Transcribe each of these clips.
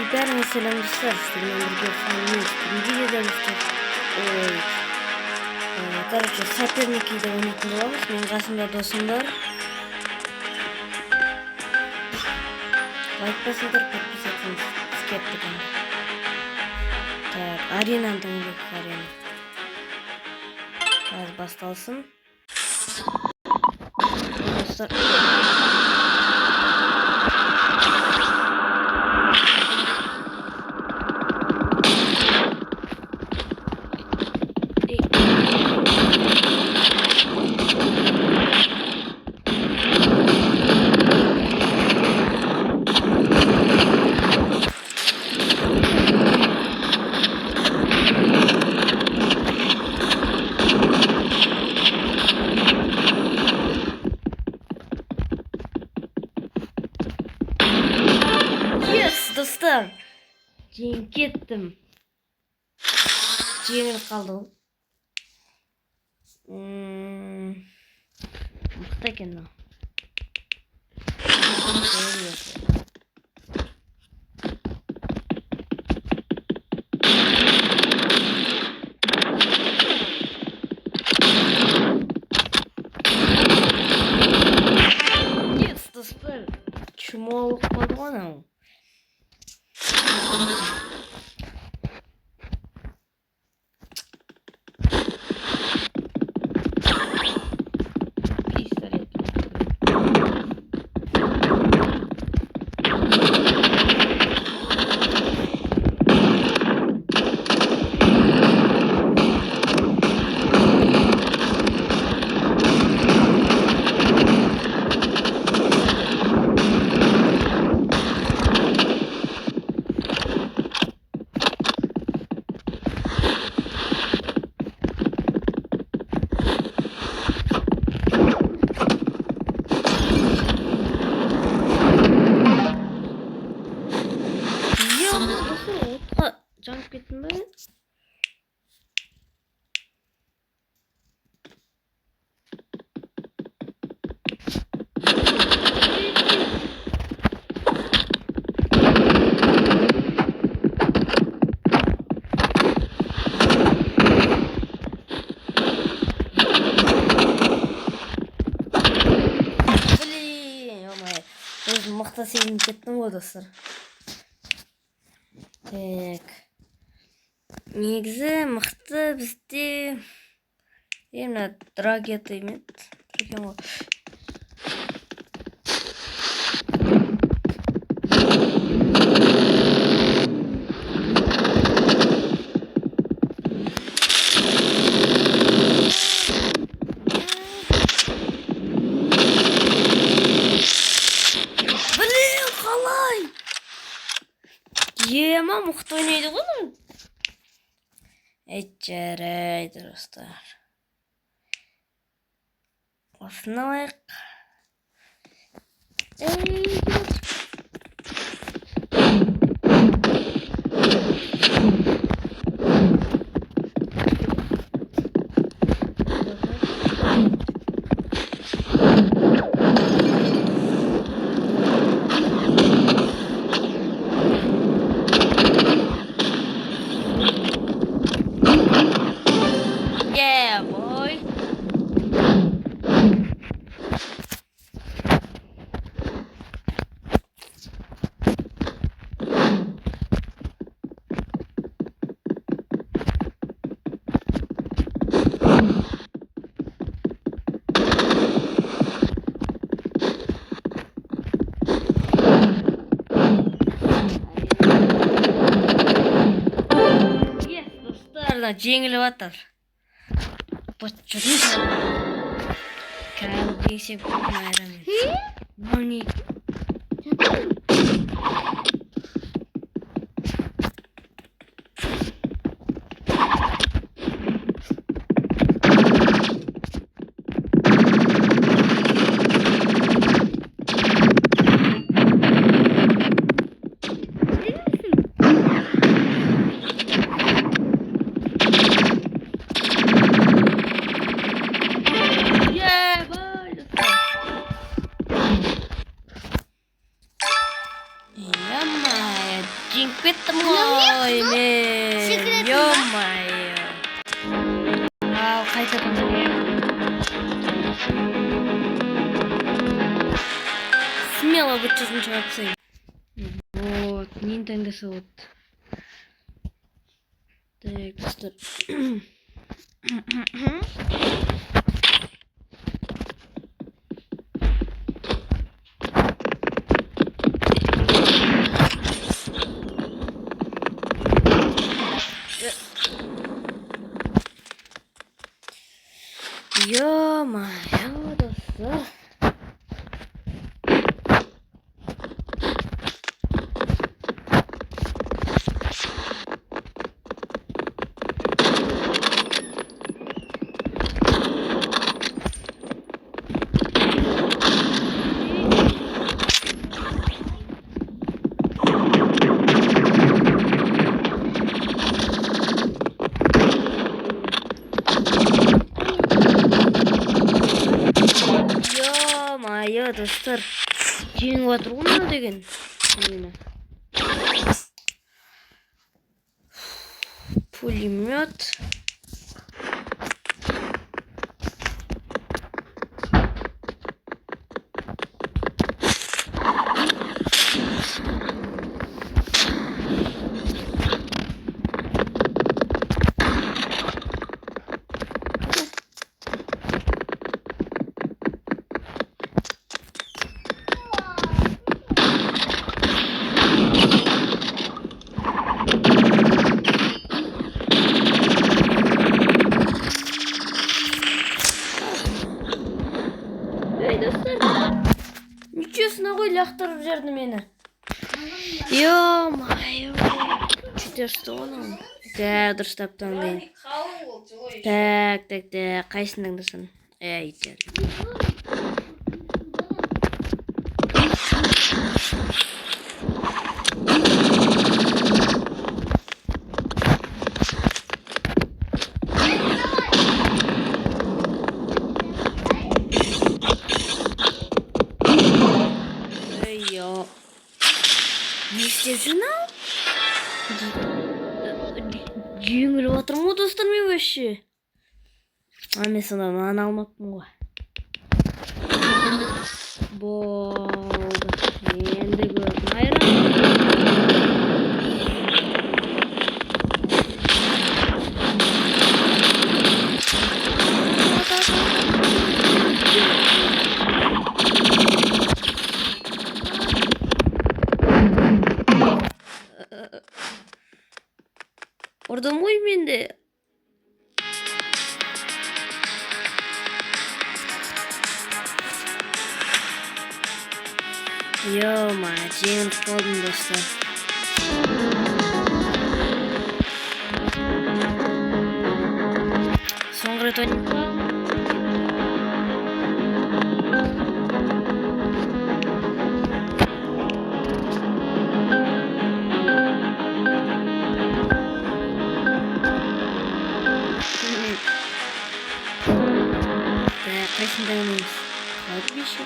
Бәріңе сәлем достар. Сіздермен бірге фанмейт видеода достар. Короче, соперники де ойнайтын боламыз. Менің қасымда досым бар. Лайк басыңдар, подписаться скептикам. Так, аренаны таңдайық, арена. Қазір басталсын. Достар. Dostlar, jengib ketdim. Jengilib qoldim. Mıqta ekan. Yes, dostlar. Chumoliq qolgan. Canım gittim ben. Блин, мықты сезініп кеттім ғой достар. Так. Негізі мықты бізде мына драгет емес. Блин, қалай? Ема мықты ойнайды ғой. Жарайды достар. Осыны алайық. Жеңіліп атыр. Почудың. Кәл десе майрамен. Мони. Жинкпеттем ғой мен. Ё-моё. Қайтадан. Смело вычеркнуть отцы. Вот, Nintendo вот. Так, стоп. Ё-моё, достар. Ё-моё, достар. Жеңіп отыр ғой мынау деген. Пулемет. Ничего ғой лақтырып жерді мені. Ё-моё. Четерсті оны. Да, дұрыс таптан дейін. Так. Қайсын таңдасын? Әйтер. Не істеп жүрмін? Жеңіліп отырмын ғой достар мен вообще. Мен сонда мынаны алмаппын ғой. Болды. Енді көрдім айран. Ұрдым ғой менде. Ё-моё, жеңіліп қалдым достар. Соңғы рет ойнап қалдым. Қайсын таңдаймыз? Кладбище.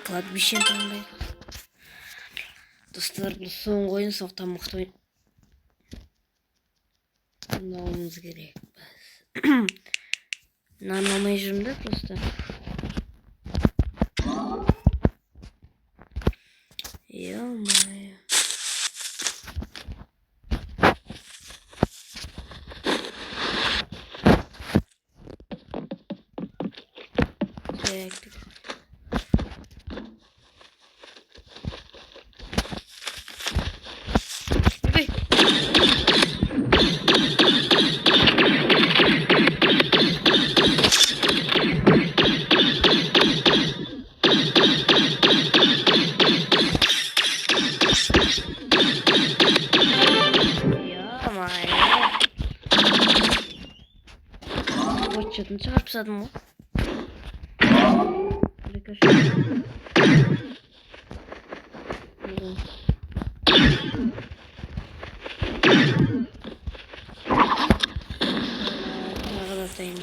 Кладбище таңдайық. Достар, бұл соңғы ойын, соқтан мықты ойын. Мынауымыз керек. Мынаны алмай жүрмін да просто. Ё-моё. Так. Что-то шығарып тастадым ғой. Тағы да тайын.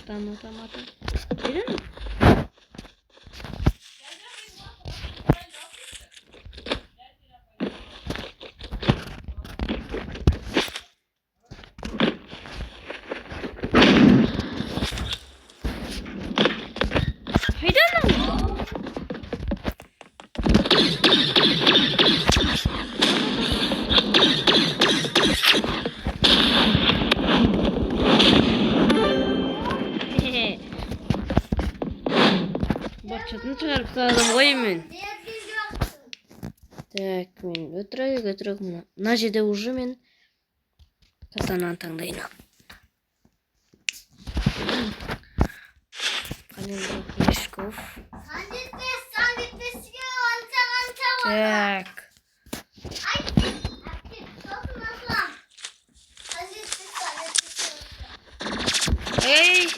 Tamam. Gelir mi? Çatını çıkarıp sağladım koyayım. Так, мен өтірік мына жерде уже мен катананы таңдайын. Мешков. Так. Эй!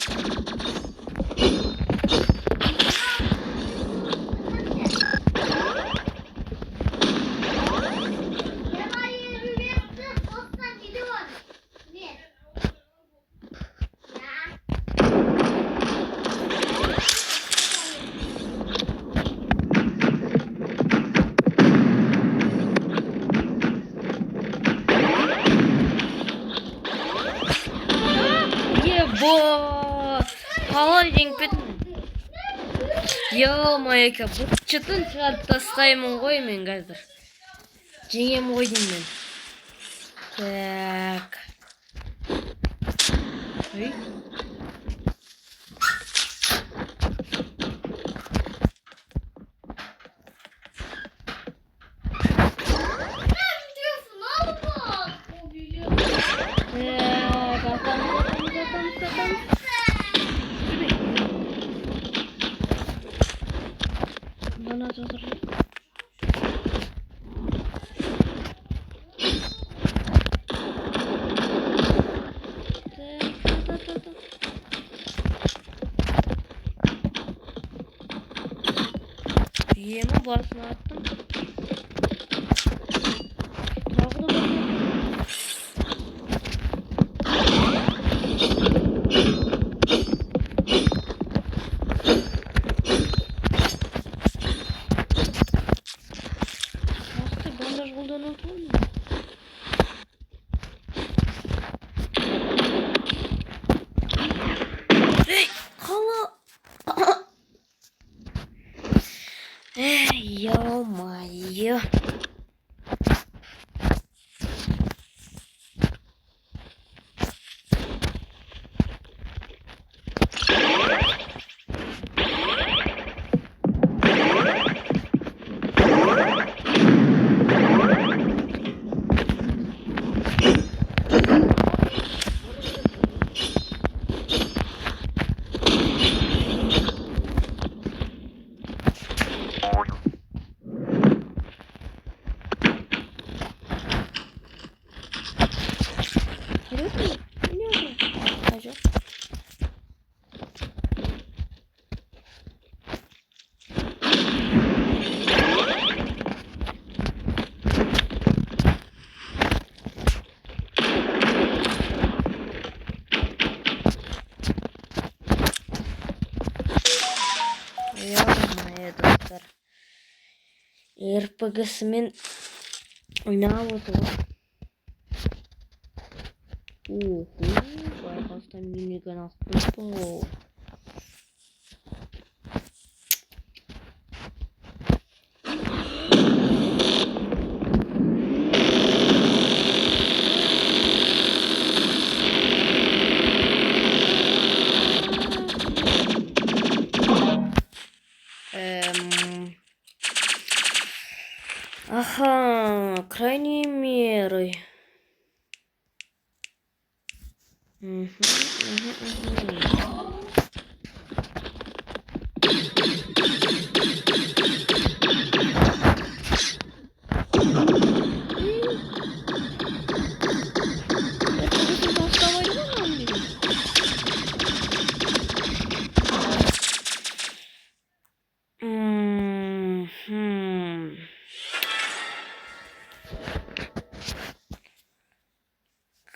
Ебо! Холодень бит. Ё-моё, бұл чытын шығарып тастаймын ғой мен қазір. Жеңем ғой деймін мен. Так. Ой. Bana hazır. Yeme basma attım. Tavla bakıyorum. Bandaj olduğunu unutur mu? Hey! Hala! Ё-моё! Ё-моё, достар. РПГ-сымен ойнап отыр. Байқастан миниган алып қойыппын. Ага, крайние меры.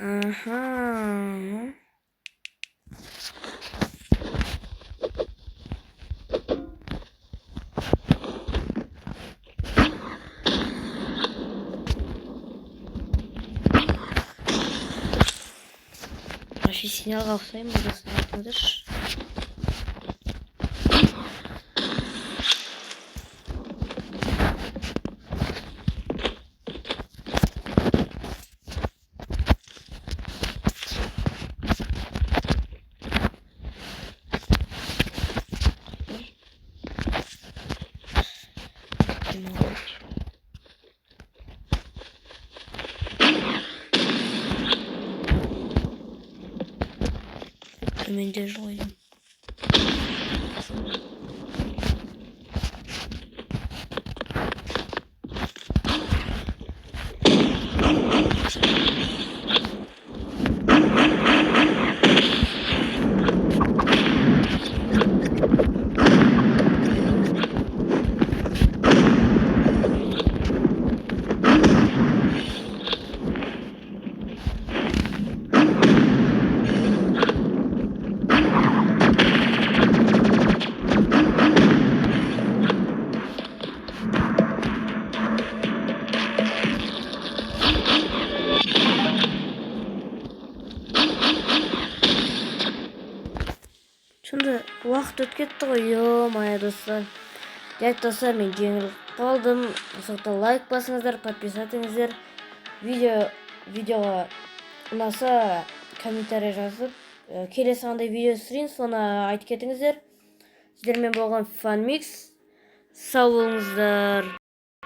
Аха. Вообще сигналға ұқсаймын, бұдасын айтыңдаршы. Төменде жойдым. Шында уақыт өтіп кетті ғой, ё-мое достар. Дәт достар, мен жеңіліп қалдым. Сондықтан лайк басыңыздар, подписатыңыздар. Видеоға ұнаса комментарий жазып, келесі қандай видео түсірейін, соны айтып кетіңіздер. Сіздермен болған Фанмикс. Сау болыңыздар.